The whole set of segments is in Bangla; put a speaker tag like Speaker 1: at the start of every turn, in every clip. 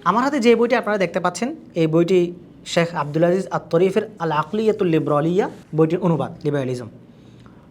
Speaker 1: আমার হাতে যে বইটি আপনারা দেখতে পাচ্ছেন, এই বইটি শেখ আব্দুল আজিজ আত-তরিফের আল আকলিয়াতুল লিবরালিয়া বইটির অনুবাদ, লিবারালিজম।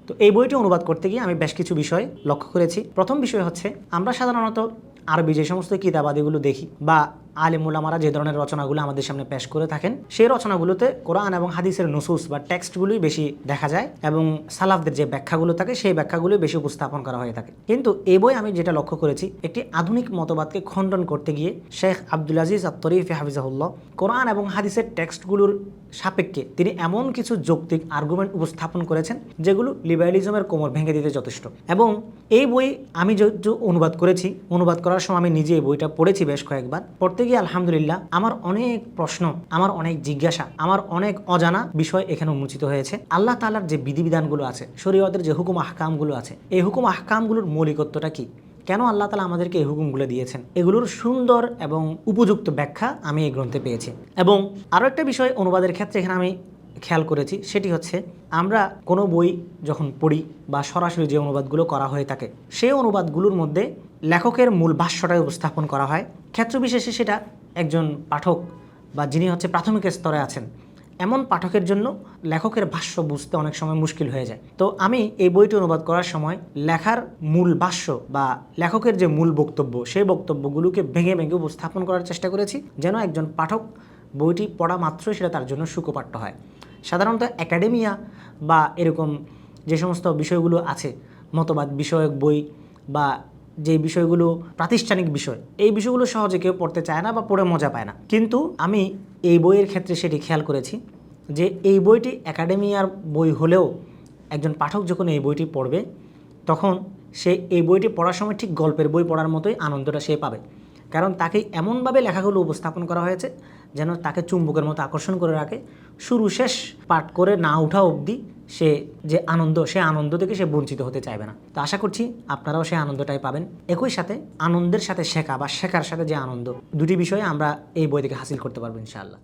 Speaker 1: তো এই বইটি অনুবাদ করতে গিয়ে আমি বেশ কিছু বিষয় লক্ষ্য করেছি। প্রথম বিষয় হচ্ছে, আমরা সাধারণত আরবি যে সমস্ত কিতাবাদিগুলো দেখি বা আলেম উলামারা যে ধরনের রচনাগুলো আমাদের সামনে পেশ করে থাকেন, সেই রচনাগুলোতে কোরআন এবং হাদিসের নুসুস বা টেক্সটগুলোই বেশি দেখা যায় এবং সালাফদের যে ব্যাখ্যাগুলো থাকে সেই ব্যাখ্যাগুলোই বেশি উপস্থাপন করা হয়ে থাকে। কিন্তু এই বই আমি যেটা লক্ষ্য করেছি, একটি আধুনিক মতবাদকে খণ্ডন করতে গিয়ে শেখ আব্দুল আজিজ আত-তরিফি হাফিজাহুল্লাহ কোরআন এবং হাদিসের টেক্সটগুলোর সাপেক্ষে তিনি এমন কিছু যৌক্তিক আর্গুমেন্ট উপস্থাপন করেছেন যেগুলো লিবারালিজমের কোমর ভেঙে দিতে যথেষ্ট। এবং এই বই আমি যেহেতু অনুবাদ করেছি, অনুবাদ করার সময় আমি নিজে এই বইটা পড়েছি বেশ কয়েকবার। পড়তে গিয়ে আলহামদুলিল্লাহ আমার অনেক প্রশ্ন, আমার অনেক জিজ্ঞাসা, আমার অনেক অজানা বিষয় এখানে উন্মোচিত হয়েছে। আল্লাহ তাআলার যে বিধিবিধানগুলো আছে, শরীয়তের যে হুকুম আহকামগুলো আছে, এই হুকুম আহকামগুলোর মৌলিকত্বটা কি, কেন আল্লাহ তাআলা আমাদেরকে এই হুকুমগুলো দিয়েছেন, এগুলোর সুন্দর এবং উপযুক্ত ব্যাখ্যা আমি এই গ্রন্থে পেয়েছি। এবং আরও একটা বিষয় অনুবাদের ক্ষেত্রে এখানে আমি খেয়াল করেছি, সেটি হচ্ছে, আমরা কোনো বই যখন পড়ি বা সরাসরি যে অনুবাদগুলো করা হয়ে থাকে, সেই অনুবাদগুলোর মধ্যে লেখকের মূল ভাষ্যটাই উপস্থাপন করা হয়। ক্ষেত্রবিশেষে সেটা একজন পাঠক বা যিনি হচ্ছে প্রাথমিক স্তরে আছেন, এমন পাঠকের জন্য লেখকের ভাষ্য বুঝতে অনেক সময় মুশকিল হয়ে যায়। তো আমি এই বইটি অনুবাদ করার সময় লেখার মূল ভাষ্য বা লেখকের যে মূল বক্তব্য, সেই বক্তব্যগুলোকে ভেঙে ভেঙে উপস্থাপন করার চেষ্টা করেছি, যেন একজন পাঠক বইটি পড়া মাত্রই সেটা তার জন্য সুখপাঠ্য হয়। সাধারণত একাডেমিয়া বা এরকম যে সমস্ত বিষয়গুলো আছে, মতবাদ বিষয়ক বই বা যে বিষয়গুলো প্রাতিষ্ঠানিক বিষয়, এই বিষয়গুলো সহজে কেউ পড়তে চায় না বা পড়ে মজা পায় না। কিন্তু আমি এই বইয়ের ক্ষেত্রে সেটি খেয়াল করেছি যে এই বইটি একাডেমিয়ার বই হলেও একজন পাঠক যখন এই বইটি পড়বে, তখন সে এই বইটি পড়ার সময় ঠিক গল্পের বই পড়ার মতোই আনন্দটা সে পাবে। কারণ তাকে এমনভাবে লেখাগুলো উপস্থাপন করা হয়েছে যেন তাকে চুম্বকের মতো আকর্ষণ করে রাখে। শুরু শেষ পাঠ করে না ওঠা অবধি সে যে আনন্দ, সে আনন্দ থেকে সে বঞ্চিত হতে চাইবে না। তো আশা করছি আপনারাও সেই আনন্দটাই পাবেন। একই সাথে আনন্দের সাথে শেখা বা শেখার সাথে যে আনন্দ, দুটি বিষয়ে আমরা এই বই থেকে হাসিল করতে পারবো ইনশাআল্লাহ।